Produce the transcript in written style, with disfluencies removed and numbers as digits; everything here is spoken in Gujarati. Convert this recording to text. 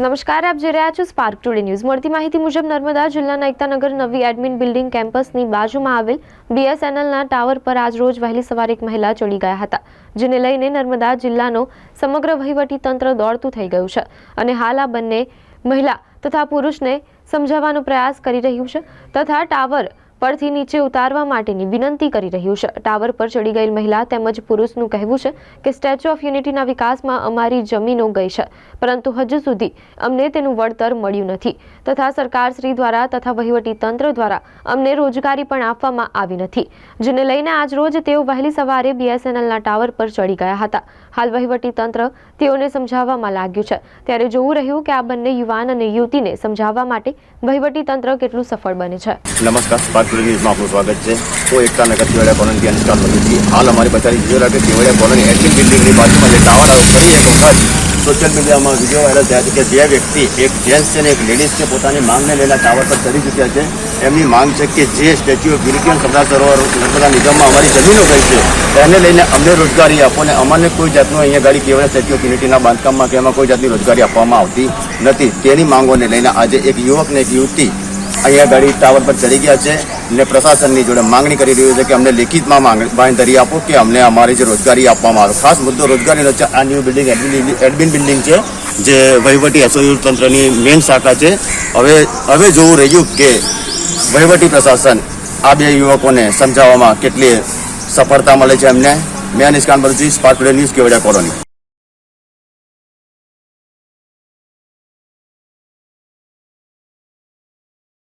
નમસ્કાર, આપ જોઈ રહ્યા છો સ્પાર્ક ટુડે ન્યૂઝ। મળતી માહિતી મુજબ નર્મદા જિલ્લાના એકતાનગર નવી એડમિન બિલ્ડિંગ કેમ્પસની બાજુમાં આવેલ BSNLના ટાવર પર આજ રોજ વહેલી સવારે એક મહિલા ચડી ગયા હતા, જેને લઈને નર્મદા જિલ્લાનો સમગ્ર વહીવટી તંત્ર દોડતું થઈ ગયું છે અને હાલ આ બંને મહિલા તથા પુરુષને સમજાવવાનો પ્રયાસ કરી રહ્યું છે તથા ટાવર પરથી નીચે ઉતારવા માટેની વિનંતી કરી રહ્યું છે। ટાવર પર ચડી ગયેલ મહિલા તેમજ પુરુષનું કહેવું છે કે સ્ટેચ્યુ ઓફ યુનિટીના વિકાસમાં અમારી જમીનો ગઈ છે, પરંતુ હજુ સુધી અમને તેનું વળતર મળ્યું નથી તથા સરકારશ્રી દ્વારા તથા વહીવટી તંત્ર દ્વારા અમને રોજગારી પણ આપવામાં આવી નથી, જેને લઈને આજ રોજ તેઓ વહેલી સવારે BSNLના ટાવર પર ચડી ગયા હતા। હાલ વહીવટી તંત્ર તેઓને સમજાવવામાં લાગ્યું છે, ત્યારે જોવું રહ્યું કે આ બંને યુવાન અને યુવતીને સમજાવવા માટે વહીવટી તંત્ર કેટલું સફળ બને છે। नमस्कार, स्पार्क टुडे न्यूज़ में आपको स्वागत है। तो एकता नगर केवड़िया कॉलोनी की अनुष्का बनी थी। हाल हमारी बचारी विजय के केवड़िया कॉलोनी एडमिन बिल्डिंग की बाजू में टावर फरी एक वक्त सोशल मीडिया में वीडियो वायरल થયા છે કે જે વ્યક્તિ એક જેન્ટ્સ છે ને એક લેડીઝ છે પોતાની માંગને લઈને ટાવર પર ચડી ચૂક્યા છે। એમની માંગ છે કે જે statue of unity Sardar Sarovar Narmada નિગમમાં અમારી જમીનો ગઈ છે એને લઈને અમને રોજગારી આપો ને અમને કોઈ જાતનું અહીંયા ગાડી કેવળ સ્ટેચ્યુ ઓફ યુનિટીના બાંધકામમાં કે એમાં કોઈ જાતની રોજગારી આપવામાં આવતી નથી। તેની માંગોને લઈને આજે એક યુવક ને એક યુવતી અહીંયા ગાડી ટાવર પર ચડી ગયા છે ને પ્રશાસનની જોડે માંગણી કરી રહ્યું છે કે અમને લેખિતમાં બાંહેધરી આપો કે અમને અમારી જે રોજગારી આપવામાં આવે। ખાસ મુદ્દો રોજગારીનો છે। આ ન્યૂ બિલ્ડિંગ એડમિન બિલ્ડિંગ છે જે વહીવટી એસઓયુ તંત્રની મેઇન શાખા છે। હવે જોવું રહ્યું કે વહીવટી પ્રશાસન આ બે યુવકોને સમજાવવામાં કેટલી સફળતા મળે છે એમને। મેં અનિશ કાન બરજી, Spark Today News, Kevadia colony.